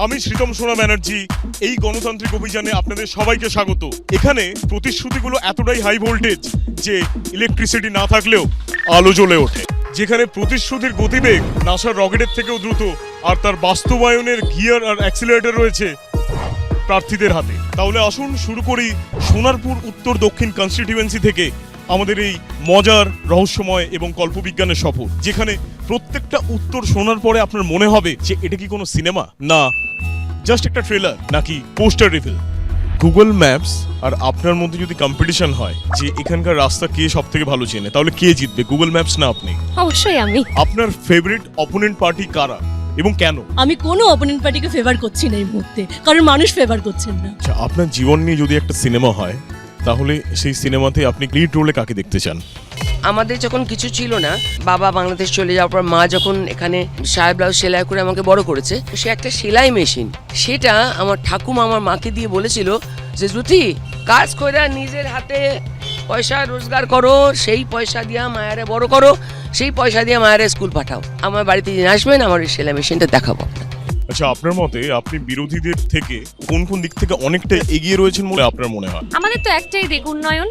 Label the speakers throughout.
Speaker 1: আমি শ্রীতম সোনা ব্যানার্জি। এই গণতান্ত্রিক অভিযানে আপনাদের সবাইকে স্বাগত। এখানে প্রতিশ্রুতিগুলো এতটাই হাই ভোল্টেজ যে ইলেকট্রিসিটি না থাকলেও আলো জ্বলে ওঠে। যেখানে প্রতিশ্রুতির গতিবেগ নাসার রকেটের থেকেও দ্রুত, আর তার বাস্তবায়নের গিয়ার আর অ্যাক্সিলারেটর রয়েছে প্রার্থীদের হাতে। তাহলে আসুন শুরু করি সোনারপুর উত্তর দক্ষিণ কনস্টিটিউয়েন্সি থেকে আমাদের এই মজার, রহস্যময় এবং কল্পবিজ্ঞানের সফর, যেখানে প্রত্যেকটা উত্তর শোনার পরে আপনার মনে হবে যে এটা কি কোনো সিনেমা, না জাস্ট একটা ট্রেলার, নাকি পোস্টার রিভিল। গুগল ম্যাপস আর আপনার মধ্যে যদি কম্পিটিশন হয় যে এখানকার রাস্তা কে সব থেকে ভালো চেনে, তাহলে কে জিতবে, গুগল ম্যাপস না আপনি?
Speaker 2: অবশ্যই আমি।
Speaker 1: আপনার ফেভারিট অপোনেন্ট পার্টি কারা এবং কেন?
Speaker 2: আমি কোনো অপোনেন্ট পার্টিকে ফেভার করছি না এই মুহূর্তে, কারণ মানুষ ফেভার করছেন না।
Speaker 1: আচ্ছা, আপনার জীবন নিয়ে যদি একটা সিনেমা হয়, তাহলে সেই সিনেমাতে আপনি লিড রোলে কাকে দেখতে চান?
Speaker 3: আমাদের যখন কিছু ছিল না, বাবা বাংলাদেশ চলে যাওয়ার পর মা যখন এখানে শাড়ি ব্লাউজ সেলাই করে আমাকে বড় করেছে, সে একটা সেলাই মেশিন, সেটা আমার ঠাকুমা আমার মাকে দিয়ে বলেছিল যে জ্যোতি, কাজ করে নিজের হাতে পয়সা রোজগার করো, সেই পয়সা দিয়ে মায়েরা বড় করো, সেই পয়সা দিয়ে মায়েরা স্কুল পাঠাও। আমার বাড়িতে যিনি আসবেন, আমার এই সেলাই মেশিনটা দেখাবো।
Speaker 1: আচ্ছা, আপনার মতে আপনি বিরোধীদের থেকে কোন কোন দিক থেকে অনেকটা এগিয়ে রয়েছেন বলে আপনার মনে হয়?
Speaker 2: আমাদের তো একটাই দিক, উন্নয়ন।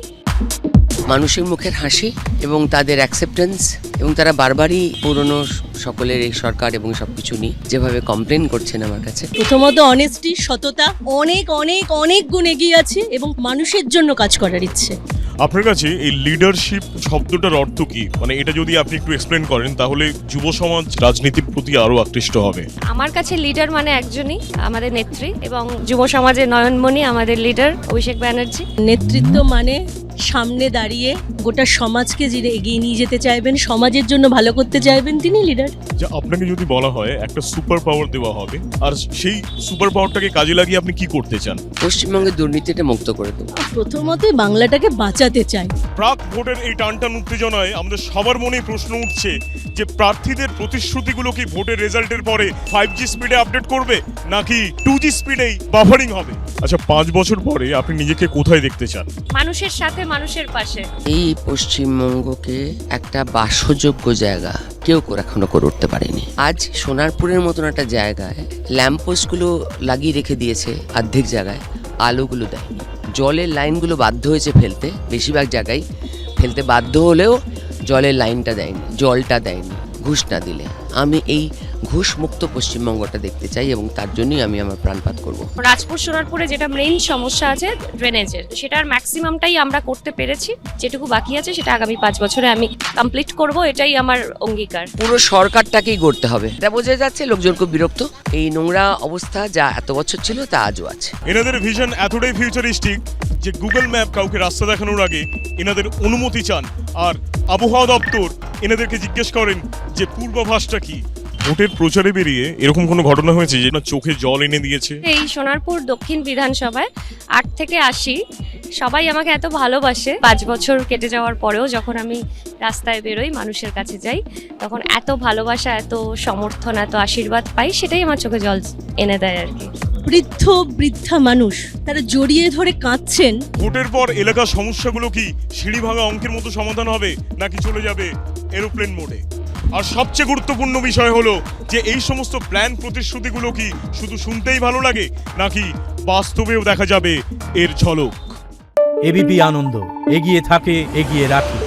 Speaker 3: মানুষের মুখের হাসি এবং তাদের অ্যাকসেপ্টেন্স, এবং তারা বারবারই পুরনো সকলের এই সরকার এবং সবকিছু নিয়ে যেভাবে কমপ্লেন করছেন আমার কাছে।
Speaker 2: প্রথমত অনেস্টি, সততা অনেক অনেক অনেক গুণ এগিয়ে আছে এবং মানুষের জন্য কাজ করার ইচ্ছে।
Speaker 1: আপনার কাছে এই লিডারশিপ শব্দটার অর্থ কি? মানে এটা যদি আপনি একটু এক্সপ্লেন করেন, তাহলে যুব সমাজ রাজনীতির প্রতি আরো আকৃষ্ট হবে।
Speaker 4: আমার কাছে লিডার মানে একজনই, আমাদের নেত্রী, এবং যুব সমাজের নয়নমণি আমাদের লিডার অভিষেক ব্যানার্জি।
Speaker 2: নেতৃত্ব মানে সামনে দাঁড়িয়ে গোটা সমাজকে যিনি এগিয়ে নিয়ে যেতে চাইবেন, সমাজের জন্য ভালো করতে চাইবেন, তিনি লিডার।
Speaker 1: যে আপনাকে যদি বলা হয় একটা সুপার পাওয়ার দেওয়া হবে, আর সেই সুপার পাওয়ারটাকে কাজে লাগিয়ে আপনি কি করতে চান?
Speaker 3: পশ্চিমবঙ্গের দুর্নীতিটা মুক্ত করে দেবো।
Speaker 2: প্রথমত বাংলাটাকে বাঁচাতে চাই।
Speaker 1: প্রাক ভোটের এই টানটান উত্তেজনায় আমাদের সবার মনেই প্রশ্ন উঠছে যে প্রার্থীদের প্রতিশ্রুতিগুলো কি ভোটের রেজাল্টের পরে 5G স্পিডে আপডেট করবে, নাকি 2G স্পিডেই বাফারিং হবে? আচ্ছা, 5 বছর পরে আপনি নিজেকে কোথায় দেখতে চান?
Speaker 4: মানুষের সাথে, মানুষের পাশে।
Speaker 3: এই পশ্চিমবঙ্গকে একটা বাসযোগ্য জায়গা কেউ এখনো করে উঠতে পারেনি। আজ সোনারপুরের মতন একটা জায়গায় ল্যাম্পপোস্টগুলো লাগিয়ে রেখে দিয়েছে, অর্ধেক জায়গায় আলোগুলো দেয়নি। জলের লাইনগুলো বাধ্য হয়েছে ফেলতে, বেশিরভাগ জায়গায় ফেলতে বাধ্য হলেও জলের লাইনটা দেয়নি, জলটা দেয়নি, ঘুষ না দিলে। আমি এই ঘুষ মুক্ত পশ্চিমবঙ্গটা দেখতে চাই এবং তার জন্যই আমি আমার প্রাণপাত করব।
Speaker 4: রাজপুর সোনারপুরে যেটা মেইন সমস্যা আছে ড্রেনেজের, সেটার ম্যাক্সিমামটাই আমরা করতে পেরেছি। যেটুকু বাকি আছে সেটা আগামী 5 বছরে আমি কমপ্লিট করব, এটাই আমার অঙ্গীকার।
Speaker 3: পুরো সরকারটাকেই গড়তে হবে। এটা বোঝা যাচ্ছে লোকজন খুব বিরক্ত। এই নোংরা অবস্থা যা এত বছর ছিল তা আজও আছে।
Speaker 1: এনাদের ভিশন এতটাই ফিউচারিস্টিক যে গুগল ম্যাপ কাউকে রাস্তা দেখানোর আগে এনাদের অনুমতি চান, আর আবহাওয়া দপ্তর এনাদেরকে জিজ্ঞেস করেন যে পূর্বাভাসটা কি। ভোটের প্রচারে বেরিয়ে এরকম কোনো ঘটনা হয়েছে যে আপনার চোখে জল এনে দিয়েছে?
Speaker 4: এই সোনারপুর দক্ষিণ বিধানসভায় 8 থেকে 80 সবাই আমাকে এত ভালোবাসে। 5 বছর কেটে যাওয়ার পরেও যখন আমি রাস্তায় বেরোই, মানুষের কাছে যাই, তখন এত ভালোবাসা, এত সমর্থন, এত আশীর্বাদ পাই, সেটাই আমার চোখে জল এনে দেয় আর কি।
Speaker 2: বৃদ্ধা মানুষ তারা জড়িয়ে ধরে কাঁদছেন।
Speaker 1: ভোটের পর এলাকার সমস্যাগুলো কি সিঁড়ি ভাঙা অঙ্কের মতো সমাধান হবে, নাকি চলে যাবে এরোপ্লেন মোডে? আর সবচেয়ে গুরুত্বপূর্ণ বিষয় হলো যে এই সমস্ত প্ল্যান প্রতিশ্রুতিগুলো কি শুধু শুনতেই ভালো লাগে, নাকি বাস্তবেও দেখা যাবে এর ঝলক?
Speaker 5: এবিপি আনন্দ, এগিয়ে থাকে, এগিয়ে রাখে।